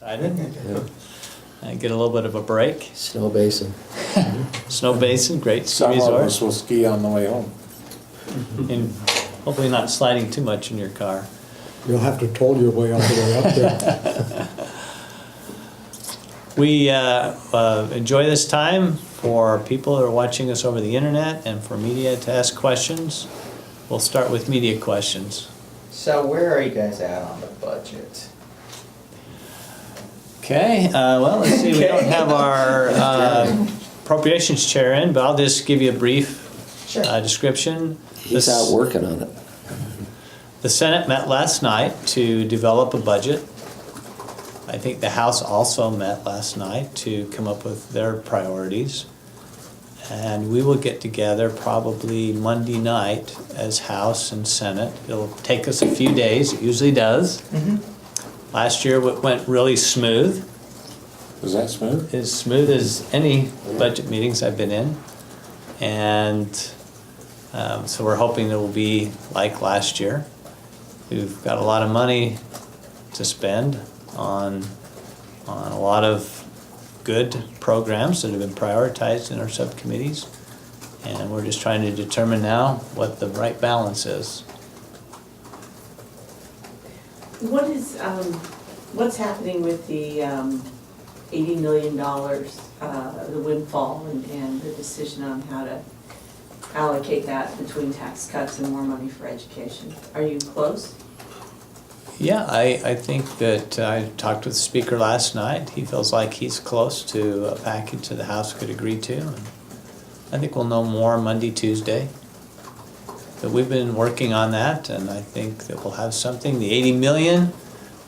Excited? Get a little bit of a break. Snow Basin. Snow Basin, great ski Some of us resort. will ski on the way home. And hopefully not sliding too much in your car. You'll have to toll your way all the way up there. We enjoy this time for people that are watching us over the internet and for media to ask questions. We'll start with media questions. So where are you guys at on the budget? Okay, well, let's see, we don't have our appropriations chair in, but I'll just give you a brief Sure. description. He's out working on it. The Senate met last night to develop a budget. I think the House also met last night to come up with their priorities. And we will get together probably Monday night as House and Senate. It'll take us a few days, it usually does. Last year it went really smooth, Was that smooth? as smooth as any budget meetings I've been in. And so we're hoping it will be like last year. We've got a lot of money to spend on a lot of good programs that have been prioritized in our subcommittees. And we're just trying to determine now what the right balance is. What is, what's happening with the $80 million, the windfall, and the decision on how to allocate that between tax cuts and more money for education? Are you close? Yeah, I think that I talked with the speaker last night. He feels like he's close to a package that the House could agree to. And I think we'll know more Monday, Tuesday. But we've been working on that, and I think that we'll have something. The 80 million,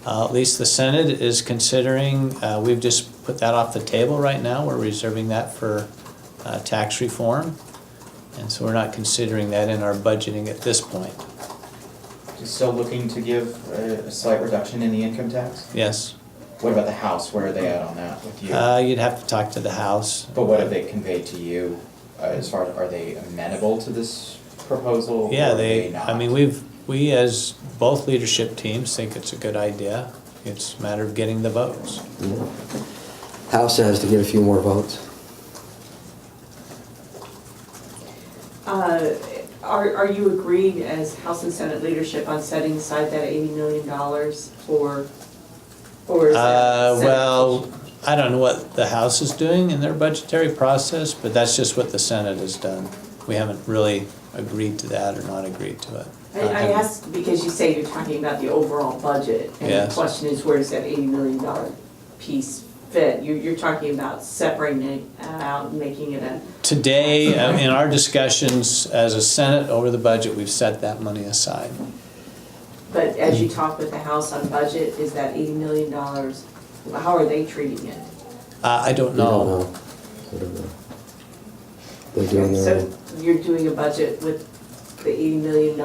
at least the Senate is considering. We've just put that off the table right now. We're reserving that for tax reform. And so we're not considering that in our budgeting at this point. Still looking to give a slight reduction in the income tax? Yes. What about the House? Where are they at on that with you? You'd have to talk to the House. But what have they conveyed to you as far as, are they amenable to this proposal? Yeah, or are they I not? mean, we as both leadership teams think it's a good idea. It's a matter of getting the votes. House has to get a few more votes. Are you agreed as House and Senate leadership on setting aside that $80 million for, or is that? Well, I don't know what the House is doing in their budgetary process, but that's just what the Senate has done. We haven't really agreed to that or not agreed to it. I asked because you say you're talking about the overall budget, and Yes. the question is, where does that $80 million piece fit? You're talking about separating it out and making it a. Today, in our discussions as a Senate over the budget, we've set that money aside. But as you talk with the House on budget, is that $80 million, how are they treating it? I don't We don't know. know. We don't know. They're doing their own. So you're doing a budget with the $80 million?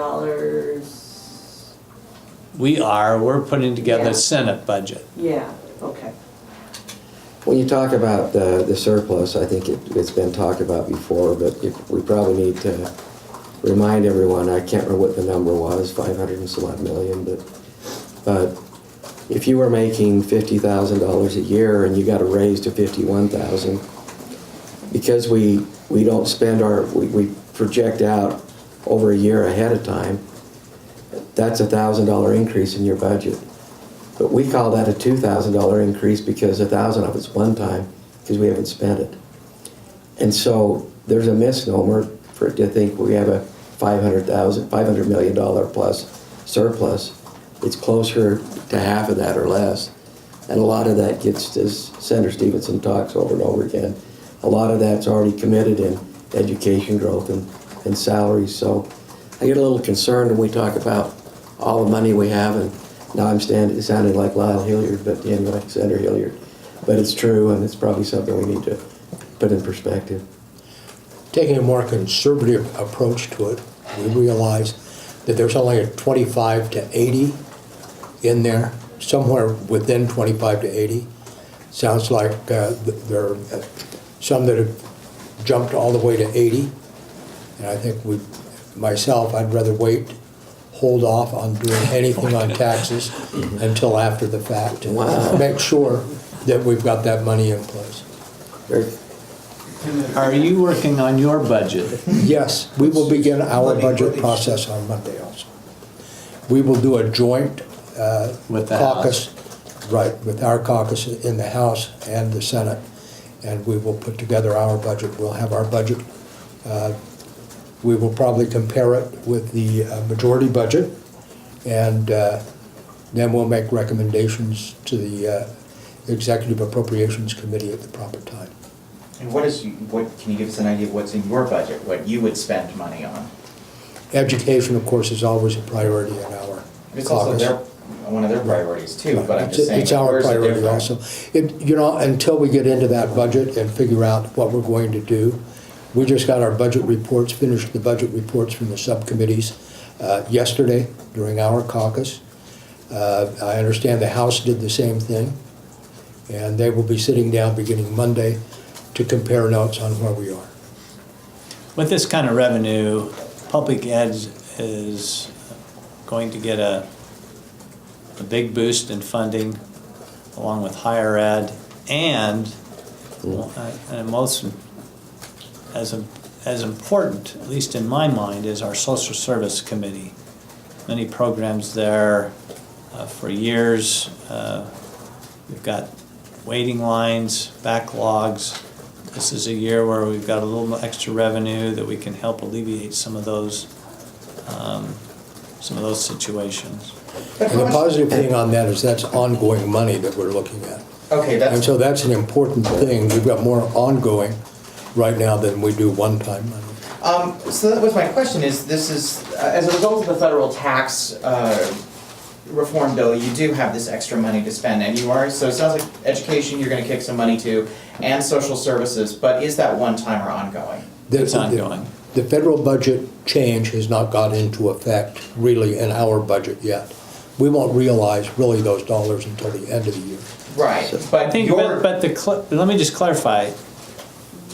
We're putting together Yeah. a Senate budget. Yeah, okay. When you talk about the surplus, I think it's been talked about before, but we probably need to remind everyone, I can't remember what the number was, 500 and some odd million, but if you were making $50,000 a year and you got a raise to $51,000, because we don't spend we project out over a year ahead of time, that's a $1,000 increase in your budget. But we call that a $2,000 increase because $1,000 of it's one time because we haven't spent it. And so there's a misnomer for it to think we have a $500 million plus surplus. It's closer to half of that or less. And a lot of that gets, as Senator Stevenson talks over and over again, a lot of that's already committed in education growth and salaries. So I get a little concerned when we talk about all the money we have, and now I'm sounding like Lyle Hilliard, but anyway, Senator Hilliard. But it's true, and it's probably something we need to put in perspective. Taking a more conservative approach to it, we realize that there's only a 25 to 80 in there, somewhere within 25 to 80. Sounds like there are some that have jumped all the way to 80. And I think myself, I'd rather wait hold off on doing anything on taxes until after the fact. and Wow. Make sure that we've got that money in place. Very- Are you working on your budget? Yes, we will begin our budget process on Monday also. We will do a joint With the caucus, right, with our caucus in the House and the Senate, and we will put together our budget. We'll have our budget. We will probably compare it with the majority budget, and then we'll make recommendations to the Executive Appropriations Committee at the proper time. And what, can you give us an idea of what's in your budget, what you would spend money on? Education, of course, is always a priority in our It's also caucus. one of their priorities too, but I'm just saying, It's our where's the priority difference? also. Until we get into that budget and figure out what we're going to do, we just got our budget reports, finished the budget reports from the subcommittees yesterday during our caucus. I understand the House did the same thing, and they will be sitting down beginning Monday to compare notes on where we are. With this kind of revenue, public ed is going to get a big boost in funding along with higher ed and most, as important, at least in my mind, is our social service committee. Many programs there for years. We've got waiting lines, backlogs. This is a year where we've got a little extra revenue that we can help alleviate some of those situations. But And how the much- positive thing on that is that's ongoing money that we're looking at. Okay, And that's, so that's an important thing. We've got more ongoing right now than we do one-time money. so that was my question, this is, as a result of the federal tax, reform bill, you do have this extra money to spend, and so it sounds like education, you're gonna kick some money to, and social services, but is that one time or ongoing? It's ongoing. The federal budget change has not got into effect really in our budget yet. We won't realize really those dollars until the end of the year. Right, I but think, your, let me just clarify.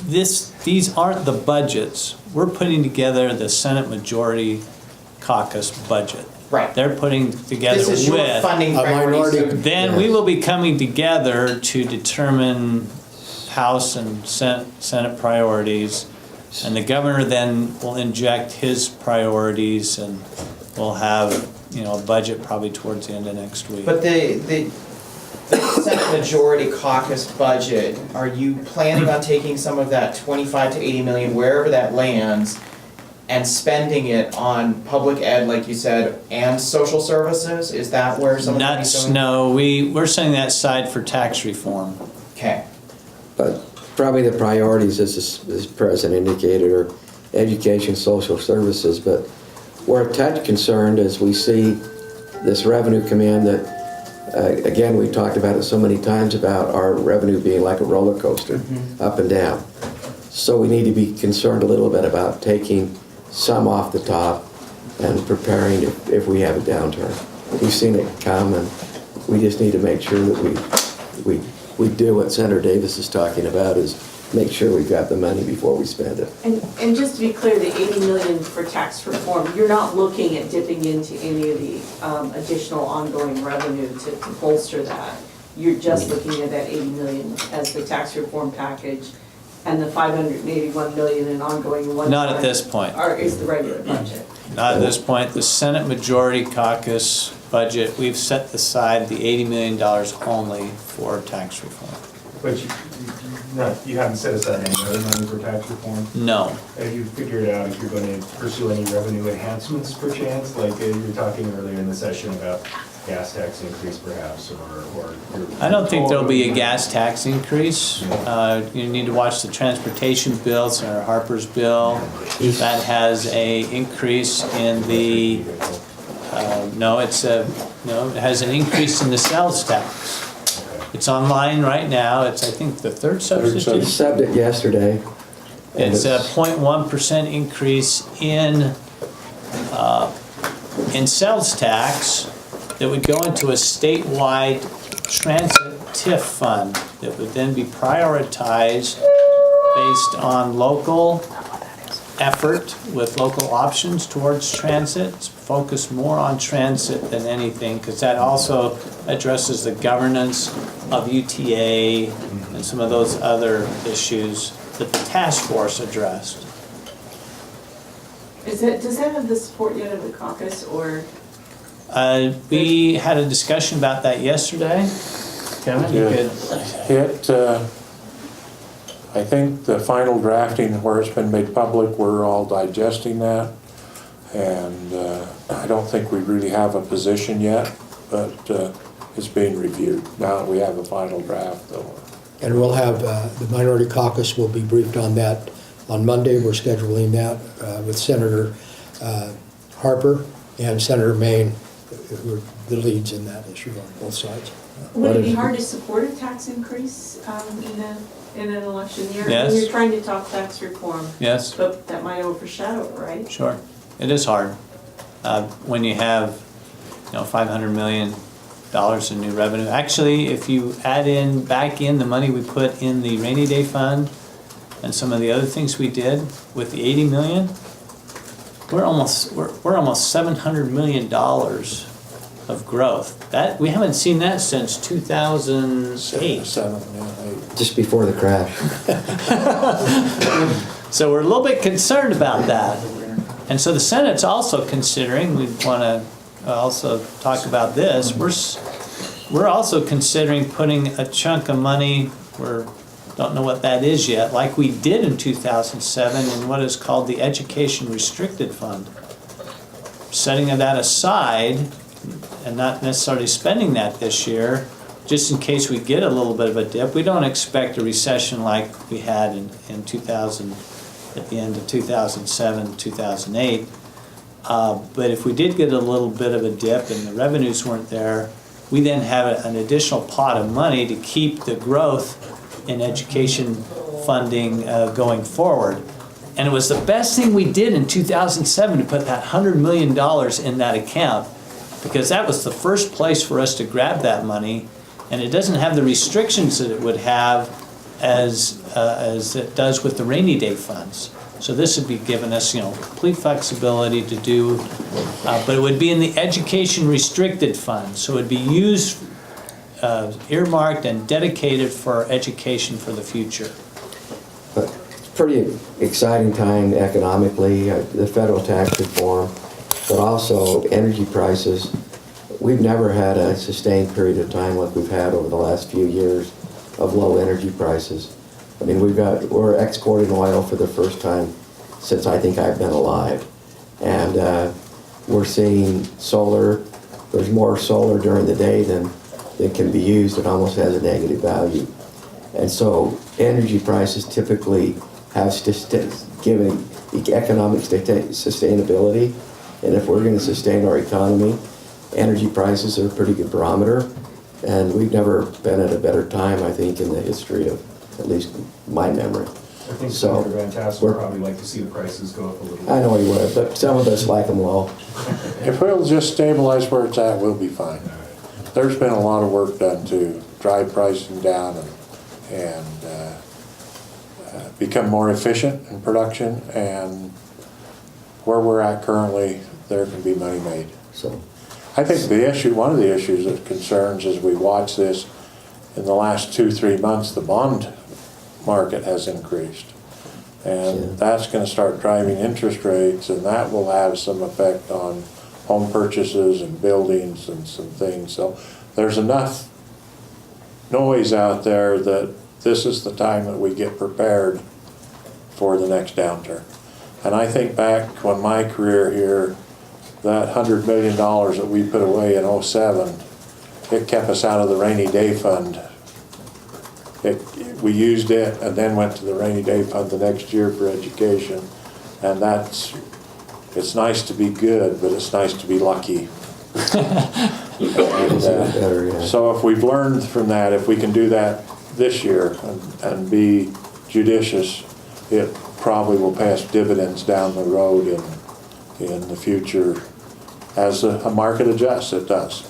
These aren't the budgets. We're putting together the Senate Majority Caucus budget. right, They're putting together this is your with. funding A priority, minority- so Then we will be coming together to determine House and Senate priorities. And the governor then will inject his priorities and we'll have, a budget probably towards the end of next week. But the Senate Majority Caucus budget, are you planning on taking some of that 25 to 80 million, wherever that lands, and spending it on public ed, like you said, and social services? Is that where some of the money's going? No, we're setting that aside for tax reform. Okay, But probably the priorities, as the President indicated, are education, social services, but we're a touch concerned as we see this revenue come in that, again, we've talked about it so many times about our revenue being like a roller coaster, up and down. So we need to be concerned a little bit about taking some off the top and preparing if we have a downturn. We've seen it come, and we just need to make sure that we do what Senator Davis is talking about, is make sure we've got the money before we spend it. And just to be clear, the 80 million for tax reform, you're not looking at dipping into any of the additional ongoing revenue to bolster that. You're just looking at that 80 million as the tax reform package, and the 581 million in ongoing one. Not at this point. Is the regular budget. Not at this point. The Senate Majority Caucus budget, we've set aside the $80 million only for tax reform. But you haven't set aside any other money for tax reform? No. Have you figured out if you're going to pursue any revenue enhancements perchance? Like you were talking earlier in the session about gas tax increase perhaps, or I don't think there'll be a gas tax increase. You need to watch the transportation bill, Senator Harper's bill. That has a increase in the, it has an increase in the sales tax. It's online right now. It's, I think, the third We substitute. subbed it yesterday. and It's a 0.1% increase in sales tax that would go into a statewide transit TIF fund that would then be prioritized based on local effort with local options towards transit. It's focus more on transit than anything, because that also addresses the governance of UTA and some of those other issues that the task force addressed. Does that have the support yet of the caucus, or? We had a discussion about that yesterday. Kevin, you could, I think the final drafting where it's been made public, we're all digesting that. And I don't think we really have a position yet, but it's being reviewed. Now that we have a final draft though. And we'll have, the minority caucus will be briefed on that on Monday. We're scheduling that with Senator Harper and Senator Maine, who are the leads in that issue on both sides. Would it be hard to support a tax increase in an election year? I mean, Yes. you're trying to talk tax reform, yes? but that might overshadow it, right? Sure, it is hard. When you have, $500 million in new revenue. Actually, if you add back in the money we put in the rainy day fund and some of the other things we did with the 80 million, we're almost $700 million of growth. That, we haven't seen that since 2008. 7, yeah, 8. Just before the crash. So we're a little bit concerned about that. And so the Senate's also considering, we want to also talk about this, we're also considering putting a chunk of money, don't know what that is yet, like we did in 2007 in what is called the Education Restricted Fund. Setting that aside and not necessarily spending that this year, just in case we get a little bit of a dip. We don't expect a recession like we had in 2000, at the end of 2007, 2008. But if we did get a little bit of a dip and the revenues weren't there, we then have an additional pot of money to keep the growth in education funding going forward. And it was the best thing we did in 2007 to put that $100 million in that account, because that was the first place for us to grab that money, and it doesn't have the restrictions that it would have as it does with the rainy day funds. So this would be giving us, complete flexibility to do, but it would be in the education restricted fund. So it would be used, earmarked and dedicated for education for the future. But it's a pretty exciting time economically, the federal tax reform, but also energy prices. We've never had a sustained period of time like we've had over the last few years of low energy prices. I mean, we're exporting oil for the first time since I think I've been alive. And we're seeing solar. There's more solar during the day than can be used. It almost has a negative value. And so energy prices typically have given economic sustainability. And if we're going to sustain our economy, energy prices are a pretty good barometer. And we've never been at a better time, I think, in the history of at least my memory. I think So, Senator Van Tassel would probably like to see the prices go up a little bit. I know he would, but some of us like them low. If we'll just stabilize where it's at, we'll be fine. There's been a lot of work done to drive pricing down and become more efficient in production, and where we're at currently, there can be money made. So, I think one of the issues that concerns as we watch this, in the last 2-3 months, the bond market has increased. And that's going to start driving interest rates, and that will have some effect on home purchases and buildings and some things. So there's enough noise out there that this is the time that we get prepared for the next downturn. And I think back when my career here, that $100 million that we put away in 2007, it kept us out of the rainy day fund. We used it and then went to the rainy day fund the next year for education. And it's nice to be good, but it's nice to be lucky. So if we've learned from that, if we can do that this year and be judicious, it probably will pass dividends down the road in the future. As a market adjusts, it does.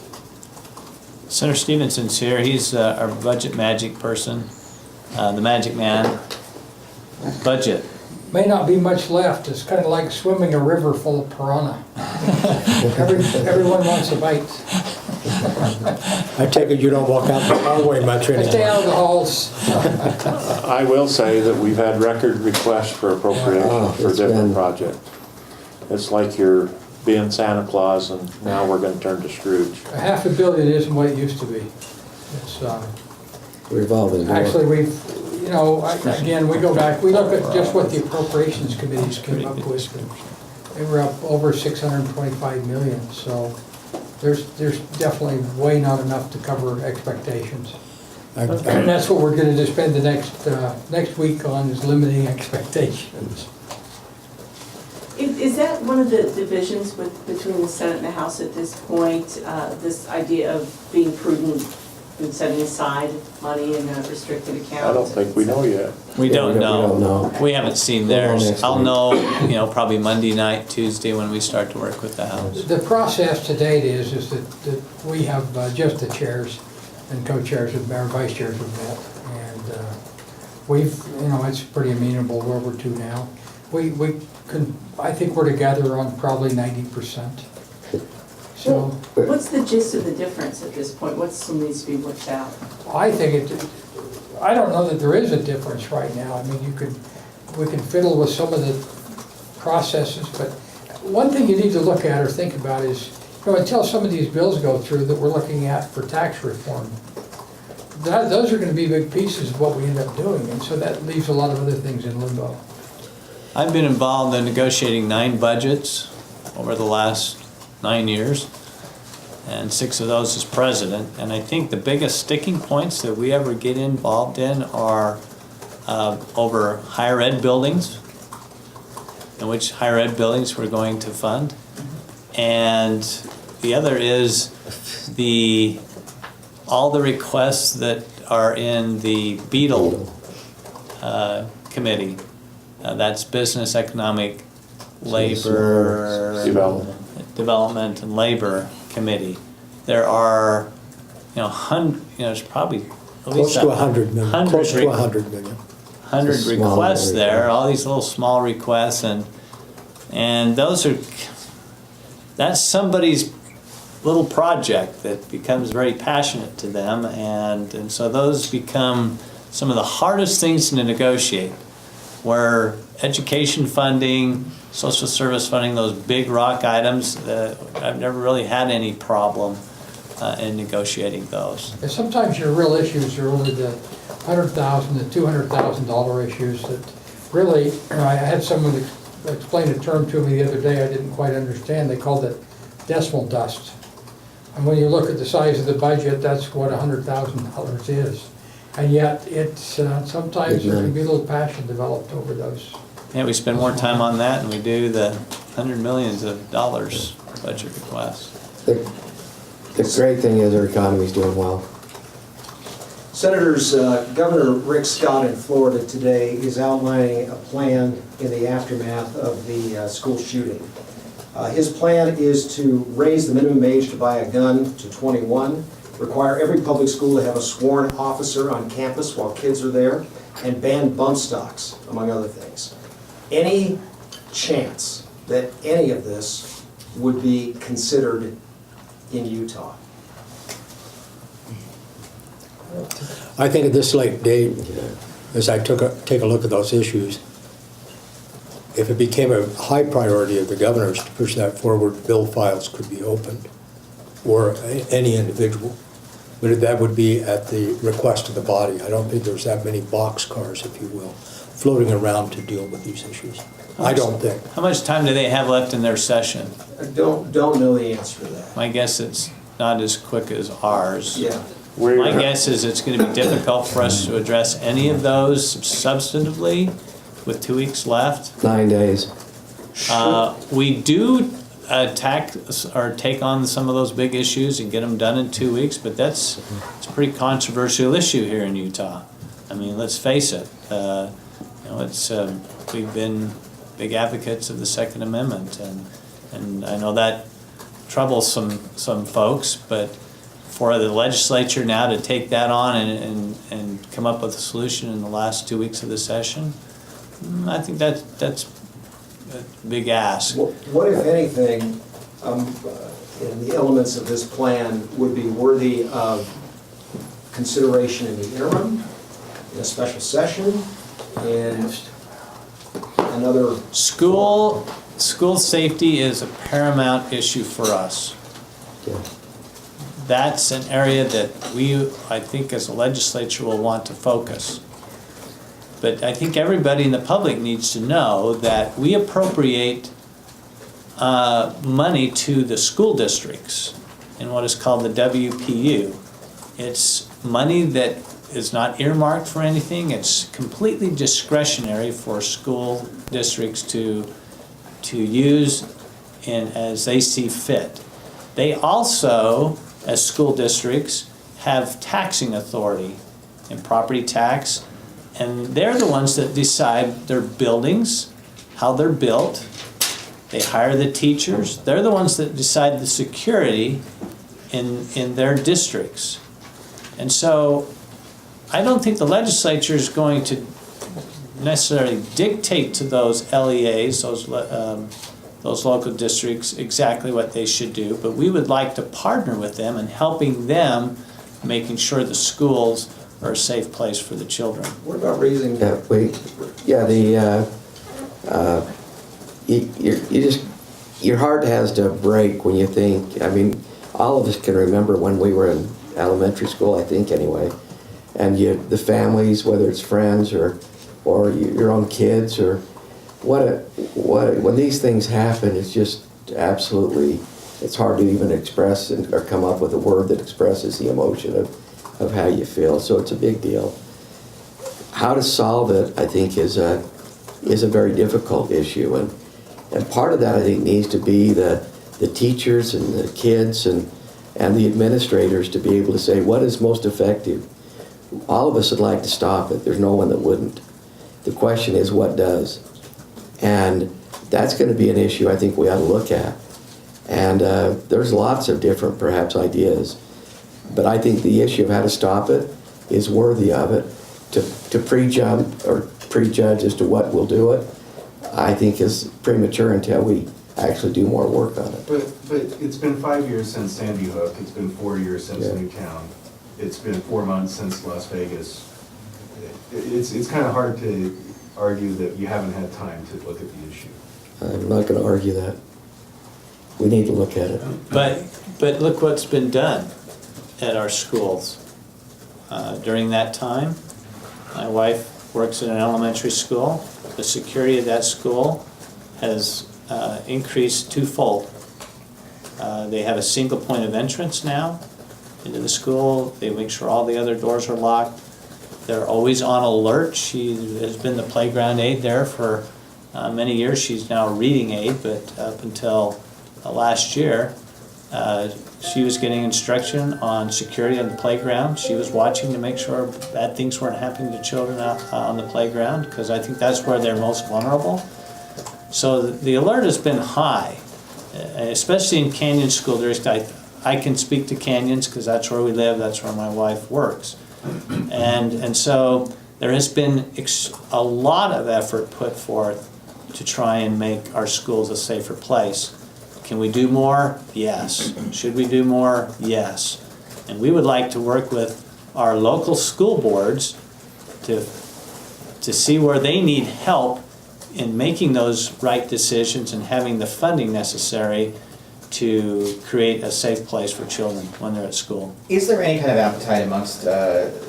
Senator Stevenson's here. He's our budget magic person, the magic man. Budget. may not be much left. It's kind of like swimming a river full of piranha. Everyone wants a bite. I take it you don't walk out the hallway much I stay out of anymore. the halls. I will say that we've had record requests for Oh, appropriations for it's different been- projects. It's like you're being Santa Claus and now we're gonna turn to Scrooge. $500 million isn't what it used to be. It's, Revolving door. actually, we've, you know, again, we go back, we look at just what the appropriations committees came up with. They were up over 625 million, so there's definitely way not enough to cover expectations. And that's what we're gonna just spend the next week on, is limiting expectations. Is that one of the divisions between the Senate and the House at this point? This idea of being prudent and setting aside money in a restricted account? I don't think we know yet. We Yeah, don't we don't know. know. We haven't seen We'll know theirs. next I'll week. know, you know, probably Monday night, Tuesday, when we start to work with the House. The process to date is that we have just the chairs and co-chairs have met, or vice chairs have met, and we've, you know, it's pretty amenable where we're to now. I think we're together on probably 90%. So What's the gist of the difference at this point? What still needs to be worked out? I think I don't know that there is a difference right now. I mean, we can fiddle with some of the processes, but one thing you need to look at or think about is, you know, until some of these bills go through that we're looking at for tax reform, those are gonna be big pieces of what we end up doing, and so that leaves a lot of other things in limbo. I've been involved in negotiating 9 budgets over the last 9 years, and 6 of those as president. And I think the biggest sticking points that we ever get involved in are over higher ed buildings, and which higher ed buildings we're going to fund. And the other is all the requests that are in the Beetle committee. That's Business, Economic, Labor, Development and Labor Committee. There are, you know, there's probably at least Close to 100 million, close to 100 million. 100 It's a small requests area. there, all these little small requests, and that's somebody's little project that becomes very passionate to them, and so those become some of the hardest things to negotiate, where education funding, social service funding, those big rock items, I've never really had any problem in negotiating those. And sometimes your real issues are only the $100,000 to $200,000 issues that really, I had someone explain a term to me the other day I didn't quite understand. They called it decimal dust. And when you look at the size of the budget, that's what $100,000 is. And yet, it's, sometimes there can be a little passion developed over those. Yeah, we spend more time on that than we do the $100 million budget requests. The great thing is our economy's doing well. Senators, Governor Rick Scott in Florida today is outlining a plan in the aftermath of the school shooting. His plan is to raise the minimum age to buy a gun to 21, require every public school to have a sworn officer on campus while kids are there, and ban bump stocks, among other things. Any chance that any of this would be considered in Utah? I think at this late date, as I take a look at those issues, if it became a high priority of the governors to push that forward, bill files could be opened, or any individual. But that would be at the request of the body. I don't think there's that many boxcars, if you will, floating around to deal with these issues. I don't think. How much time do they have left in their session? I don't know the answer to that. My guess it's not as quick as ours. Yeah. My guess is it's going to be difficult for us to address any of those substantively with 2 weeks left. 9 days. We do take on some of those big issues and get them done in 2 weeks, but it's a pretty controversial issue here in Utah. I mean, let's face it. We've been big advocates of the Second Amendment, and I know that troubles some folks, but for the legislature now to take that on and come up with a solution in the last 2 weeks of the session, I think that's a big ask. What, if anything, in the elements of this plan would be worthy of consideration in the interim, in a special session, and another? School safety is a paramount issue for us. Yeah. That's an area that we, I think, as a legislature will want to focus. But I think everybody in the public needs to know that we appropriate money to the school districts in what is called the WPU. It's money that is not earmarked for anything. It's completely discretionary for school districts to use as they see fit. They also, as school districts, have taxing authority and property tax, and they're the ones that decide their buildings, how they're built. They hire the teachers. They're the ones that decide the security in their districts. And so I don't think the legislature is going to necessarily dictate to those LEAs, those local districts, exactly what they should do, but we would like to partner with them in helping them, making sure the schools are a safe place for the children. What about raising? Your heart has to break when you think, I mean, all of us can remember when we were in elementary school, I think anyway, and the families, whether it's friends or your own kids, or when these things happen, it's just absolutely, it's hard to even express or come up with a word that expresses the emotion of how you feel. So it's a big deal. How to solve it, I think, is a very difficult issue, and part of that, I think, needs to be the teachers and the kids and the administrators to be able to say what is most effective. All of us would like to stop it. There's no one that wouldn't. The question is, what does? And that's going to be an issue I think we ought to look at. And there's lots of different, perhaps, ideas. But I think the issue of how to stop it is worthy of it. To prejump or prejudge as to what will do it, I think is premature until we actually do more work on it. But it's been 5 years since Sandy Hook, it's been 4 years since Newtown, it's been 4 months since Las Vegas. It's kind of hard to argue that you haven't had time to look at the issue. I'm not going to argue that. We need to look at it. But look what's been done at our schools. During that time, my wife works in an elementary school. The security of that school has increased twofold. They have a single point of entrance now into the school. They make sure all the other doors are locked. They're always on alert. She has been the playground aide there for many years. She's now a reading aide, but up until last year, she was getting instruction on security on the playground. She was watching to make sure bad things weren't happening to children out on the playground, because I think that's where they're most vulnerable. So the alert has been high, especially in Canyon School District. I can speak to Canyons because that's where we live, that's where my wife works. And so there has been a lot of effort put forth to try and make our schools a safer place. Can we do more? Yes. Should we do more? Yes. And we would like to work with our local school boards to see where they need help in making those right decisions and having the funding necessary to create a safe place for children when they're at school. Is there any kind of appetite amongst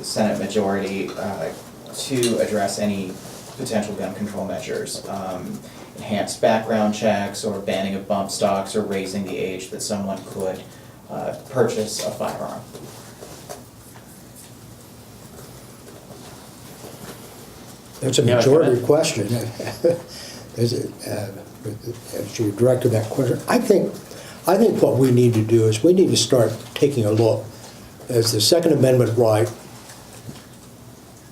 Senate majority to address any potential gun control measures? Enhanced background checks, or banning of bump stocks, or raising the age that someone could purchase a firearm? That's a majority question. As you directed that question, I think what we need to do is we need to start taking a look, as the Second Amendment right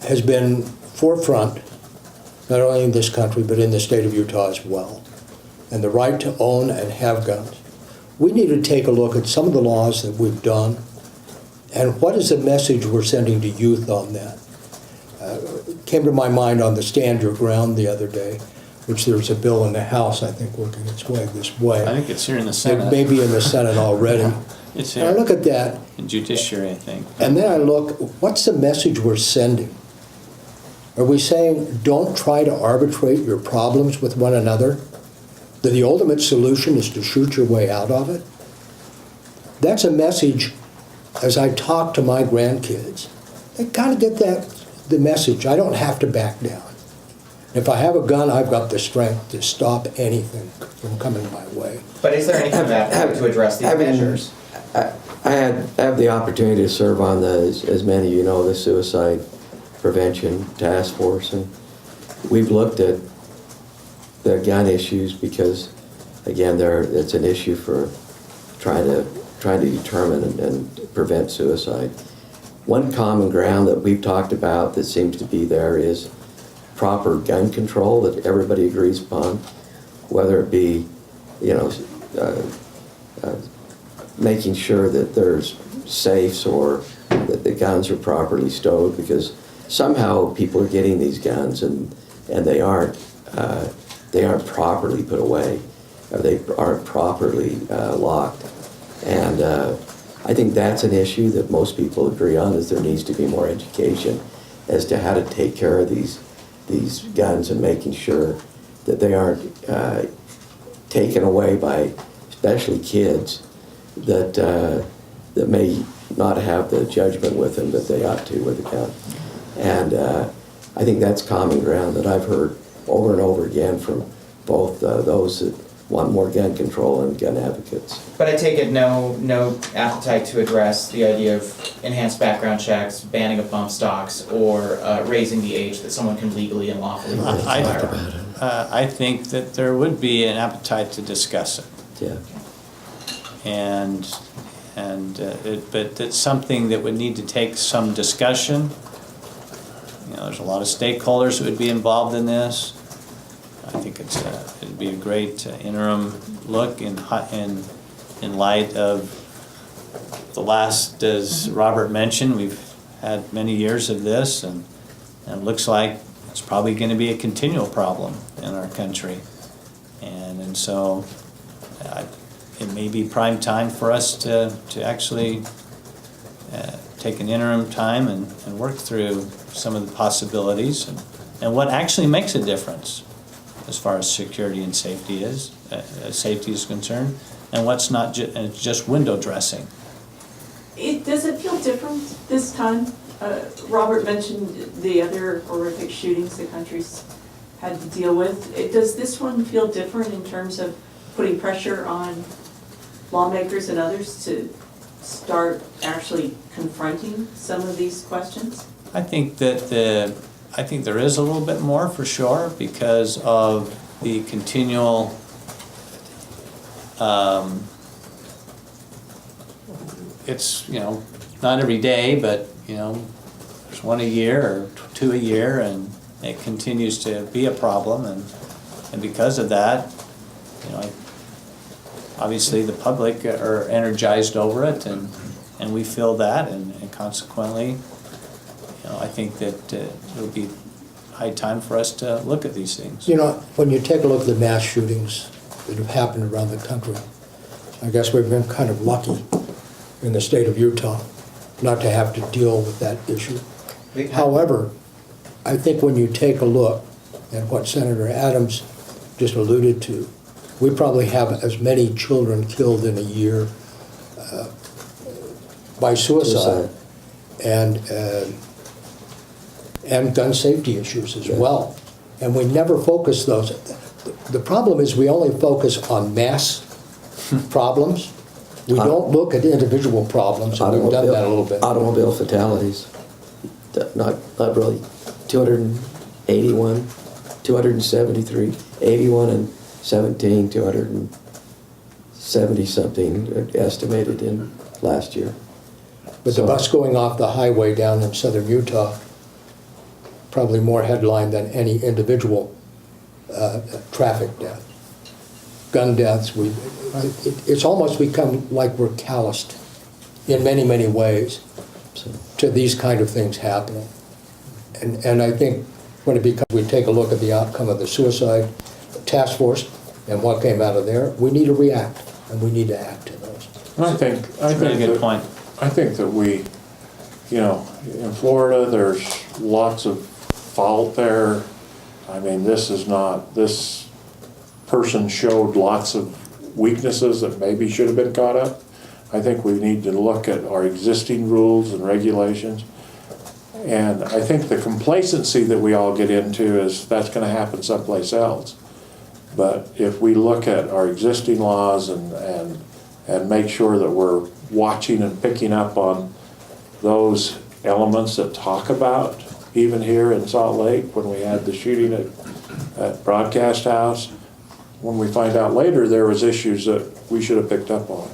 has been forefront, not only in this country, but in the state of Utah as well, and the right to own and have guns. We need to take a look at some of the laws that we've done, and what is the message we're sending to youth on that? came to my mind on the Stand Your Ground the other day, which there's a bill in the House, I think, working its way this way. I think it's here in the It Senate. may be in the Senate already. It's And I here, look at that, in judiciary, I think. and then I look, what's the message we're sending? Are we saying, don't try to arbitrate your problems with one another? That the ultimate solution is to shoot your way out of it? That's a message, as I talk to my grandkids, they kind of get the message. I don't have to back down. If I have a gun, I've got the strength to stop anything from coming my way. But is there anything that to address these Having- measures? I have the opportunity to serve on the, as many of you know, the Suicide Prevention Task Force, and we've looked at the gun issues because, again, it's an issue for trying to determine and prevent suicide. One common ground that we've talked about that seems to be there is proper gun control that everybody agrees upon, whether it be, making sure that there's safes or that the guns are properly stowed, because somehow people are getting these guns and they aren't properly put away, or they aren't properly locked. And I think that's an issue that most people agree on, is there needs to be more education as to how to take care of these guns and making sure that they aren't taken away by especially kids that may not have the judgment with them that they ought to with a gun. And I think that's common ground that I've heard over and over again from both those that want more gun control and gun advocates. But I take it no appetite to address the idea of enhanced background checks, banning of bump stocks, or raising the age that someone can legally and lawfully hold a firearm. I think that there would be an appetite to discuss it. Yeah. But it's something that would need to take some discussion. There's a lot of stakeholders that would be involved in this. I think it'd be a great interim look in light of the last, as Robert mentioned, we've had many years of this, and it looks like it's probably going to be a continual problem in our country. And so it may be prime time for us to actually take an interim time and work through some of the possibilities and what actually makes a difference as far as security and safety is concerned, and what's not just window dressing. Does it feel different this time? Robert mentioned the other horrific shootings the country's had to deal with. Does this one feel different in terms of putting pressure on lawmakers and others to start actually confronting some of these questions? I think that I think there is a little bit more for sure because of the continual it's not every day, but there's one a year or two a year, and it continues to be a problem, and because of that, obviously the public are energized over it, and we feel that, and consequently, I think that it would be high time for us to look at these things. When you take a look at the mass shootings that have happened around the country, I guess we've been kind of lucky in the state of Utah not to have to deal with that issue. However, I think when you take a look at what Senator Adams just alluded to, we probably have as many children killed in a year by suicide and gun safety issues as well. And we never focus those. The problem is we only focus on mass problems. We don't look at individual problems, and we've done that a little bit. Automobile fatalities, not really. 281, 273, 81 and 17, 270 something estimated in last year. But the bus going off the highway down in southern Utah, probably more headline than any individual traffic death. Gun deaths, it's almost become like we're calloused in many, many ways to these kind of things happening. And I think when it becomes, we take a look at the outcome of the suicide task force and what came out of there, we need to react, and we need to act to those. I think Really good that- point. I think that we, in Florida, there's lots of fault there. I mean, this person showed lots of weaknesses that maybe should have been caught up. I think we need to look at our existing rules and regulations. And I think the complacency that we all get into is that's gonna happen someplace else. But if we look at our existing laws and make sure that we're watching and picking up on those elements that talk about, even here in Salt Lake, when we had the shooting at Broadcast House, when we find out later there was issues that we should have picked up on.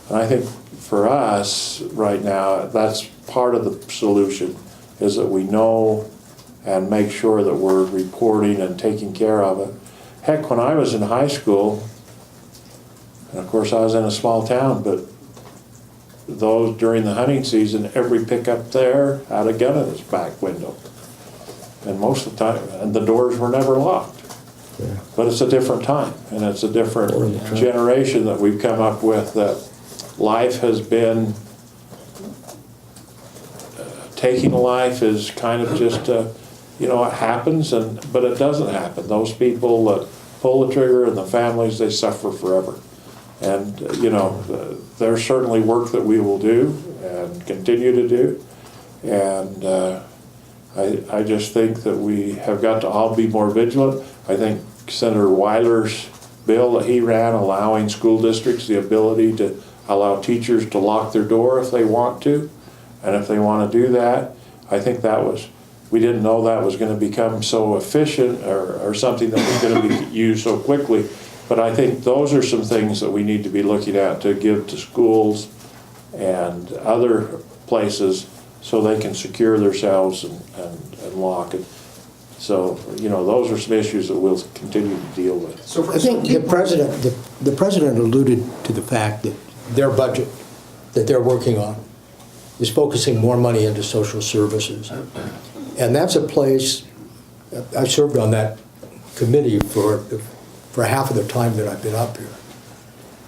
And I think for us, right now, that's part of the solution, is that we know and make sure that we're reporting and taking care of it. Heck, when I was in high school, and of course I was in a small town, but those during the hunting season, every pickup there had a gun in its back window. And most of the time, and the doors were never locked. Yeah. But it's a different time, and it's a different generation that we've come up with, that life has been, taking a life is kind of just, it happens, but it doesn't happen. Those people that pull the trigger and the families, they suffer forever. And, there's certainly work that we will do and continue to do. And I just think that we have got to all be more vigilant. I think Senator Weiler's bill that he ran, allowing school districts the ability to allow teachers to lock their door if they want to, and if they want to do that, I think we didn't know that was going to become so efficient or something that was going to be used so quickly. But I think those are some things that we need to be looking at to give to schools and other places so they can secure themselves and lock it. So, those are some issues that we'll continue to deal with. So for I think the president alluded to the fact that their budget that they're working on is focusing more money into social services. And that's a place, I served on that committee for half of the time that I've been up here.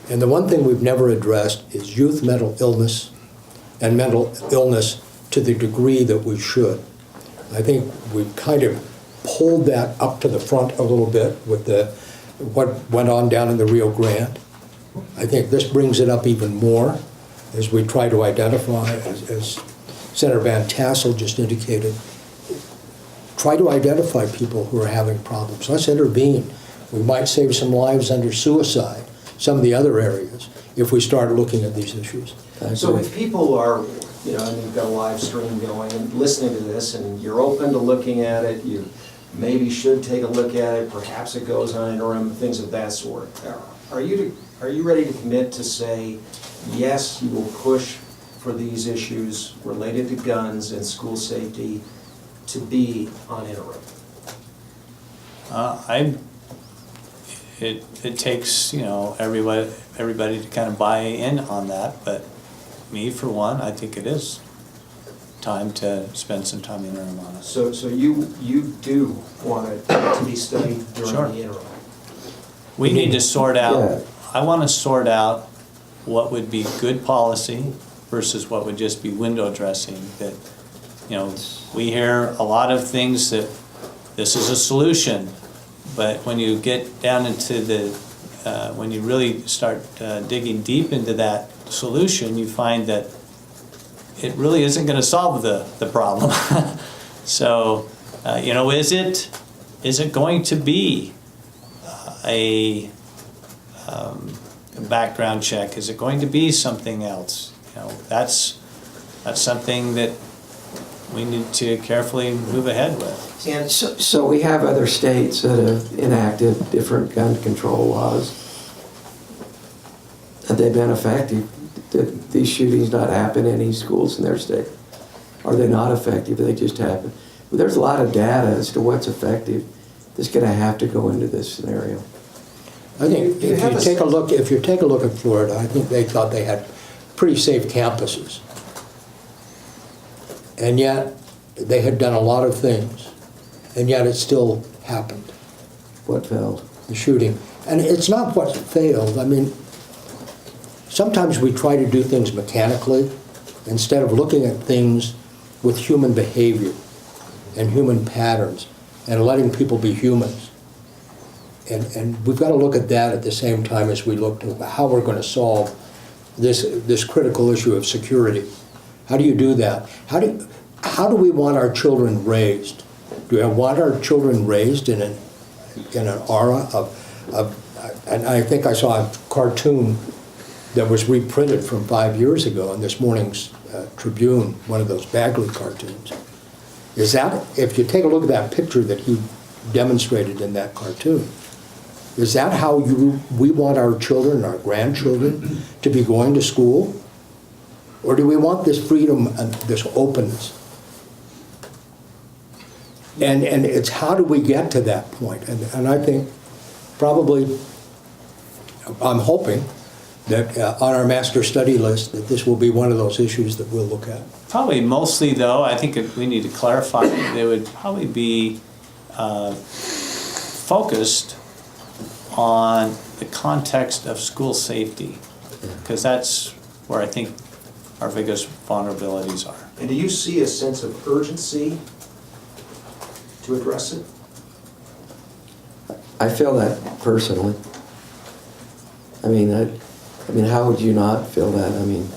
And the one thing we've never addressed is youth mental illness and mental illness to the degree that we should. I think we've kind of pulled that up to the front a little bit with what went on down in the Rio Grande. I think this brings it up even more as we try to identify, as Senator Van Tassel just indicated, try to identify people who are having problems. Let's intervene. We might save some lives under suicide, some of the other areas, if we start looking at these issues. So if people are, and you've got a live stream going and listening to this, and you're open to looking at it, you maybe should take a look at it, perhaps it goes on interim, things of that sort. Are you ready to commit to say, yes, you will push for these issues related to guns and school safety to be on interim? It takes, everybody to kind of buy in on that, but me, for one, I think it is time to spend some time interim on it. So you do want it to be studied during Sure. the interim? We need to sort out, Yeah. I want to sort out what would be good policy versus what would just be window dressing. That, we hear a lot of things that this is a solution, but when you get down into when you really start digging deep into that solution, you find that it really isn't going to solve the problem. So, is it going to be a background check? Is it going to be something else? That's something that we need to carefully move ahead with. And So we have other states that have enacted different gun control laws. Have they been effective? Did these shootings not happen in any schools in their state? Are they not effective? They just happen. Well, there's a lot of data as to what's effective. That's going to have to go into this scenario. I think Do you if have you a take a sense- look, if you take a look at Florida, I think they thought they had pretty safe campuses. And yet, they had done a lot of things. and yet it still happened, What failed? the shooting. And it's not what failed. I mean, sometimes we try to do things mechanically instead of looking at things with human behavior and human patterns and letting people be humans. And we've got to look at that at the same time as we look to how we're going to solve this critical issue of security. How do you do that? How do we want our children raised? Do we want our children raised in an aura of and I think I saw a cartoon that was reprinted from 5 years ago in this morning's Tribune, one of those Bagley cartoons. Is that, if you take a look at that picture that he demonstrated in that cartoon, is that how we want our children, our grandchildren, to be going to school? Or do we want this freedom and this openness? And it's how do we get to that point? And I think probably, I'm hoping that on our master study list, that this will be one of those issues that we'll look at. Probably mostly, though, I think we need to clarify, they would probably be focused on the context of school safety, because that's where I think our biggest vulnerabilities are. And do you see a sense of urgency to address it? I feel that personally. I mean, how would you not feel that? I mean,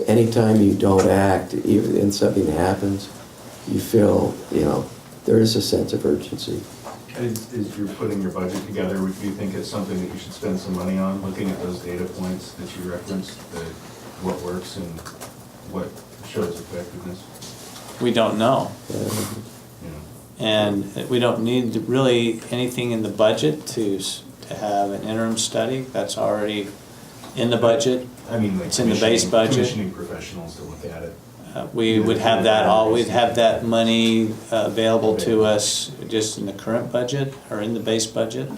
anytime you don't act, even and something happens, you feel, there is a sense of urgency. As you're putting your budget together, do you think it's something that you should spend some money on, looking at those data points that you referenced, what works and what shows effectiveness? We don't know. Yeah. And we don't need really anything in the budget to have an interim study. That's already in the budget. I mean, like It's in the base budget. commissioning professionals to look at it. We would have that we'd have that money available to us just in the current budget or in the base budget.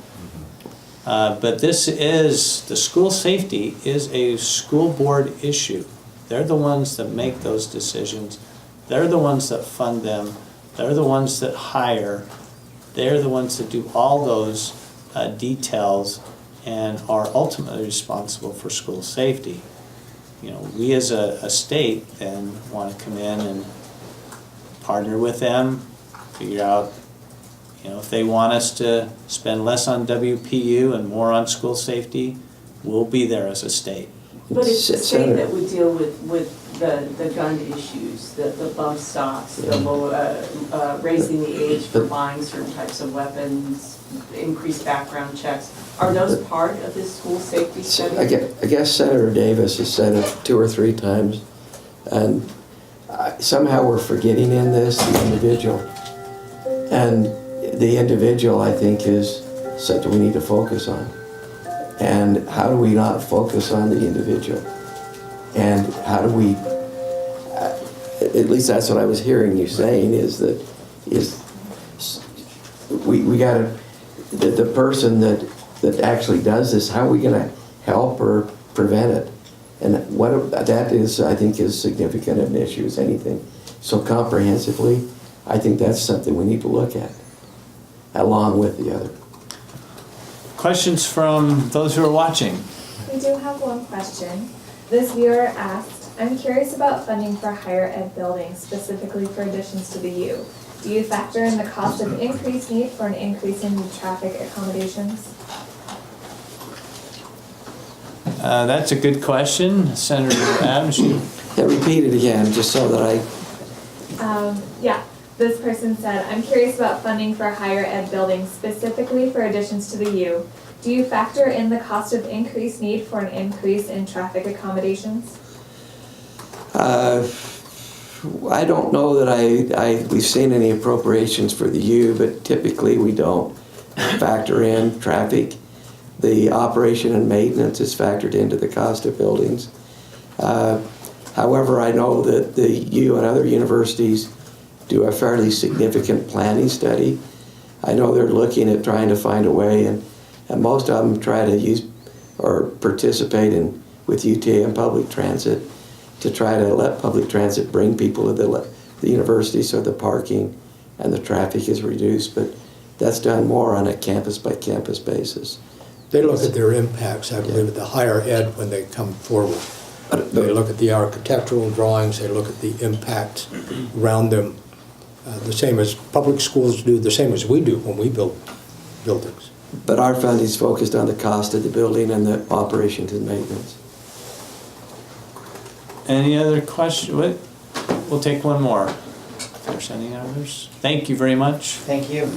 But this is, the school safety is a school board issue. They're the ones that make those decisions. They're the ones that fund them. They're the ones that hire. They're the ones that do all those details and are ultimately responsible for school safety. We as a state then want to come in and partner with them, figure out, if they want us to spend less on WPU and more on school safety, we'll be there as a state. But it's the state that would deal with the gun issues, the bump stocks, the low, raising the age for buying certain types of weapons, increased background checks. Are those part of this school safety study? I guess Senator Davis has said it 2 or 3 times, and somehow we're forgetting in this the individual. And the individual, I think, is something we need to focus on. And how do we not focus on the individual? And how do we, at least that's what I was hearing you saying, is that we gotta, the person that actually does this, how are we gonna help or prevent it? And that is, I think, is significant an issue as anything. So comprehensively, I think that's something we need to look at, along with the other. Questions from those who are watching? We do have one question. This viewer asked, I'm curious about funding for higher ed buildings, specifically for additions to the U. Do you factor in the cost of increased need for an increase in traffic accommodations? That's a good question. Senator Adams, you... Repeat it again, just so that I... Yeah, this person said, I'm curious about funding for higher ed buildings, specifically for additions to the U. Do you factor in the cost of increased need for an increase in traffic accommodations? I don't know that we've seen any appropriations for the U, but typically we don't factor in traffic. The operation and maintenance is factored into the cost of buildings. However, I know that the U and other universities do a fairly significant planning study. I know they're looking at trying to find a way, and most of them try to use or participate with UTA and public transit to try to let public transit bring people to the university, so the parking and the traffic is reduced, but that's done more on a campus-by-campus basis. They look at their impacts, I believe, at the higher ed when they come forward. They look at the architectural drawings, they look at the impacts around them, the same as public schools do, the same as we do when we build buildings. But our fund is focused on the cost of the building and the operations and maintenance. Any other question? We'll take one more. If there's any others. Thank you very much. Thank you.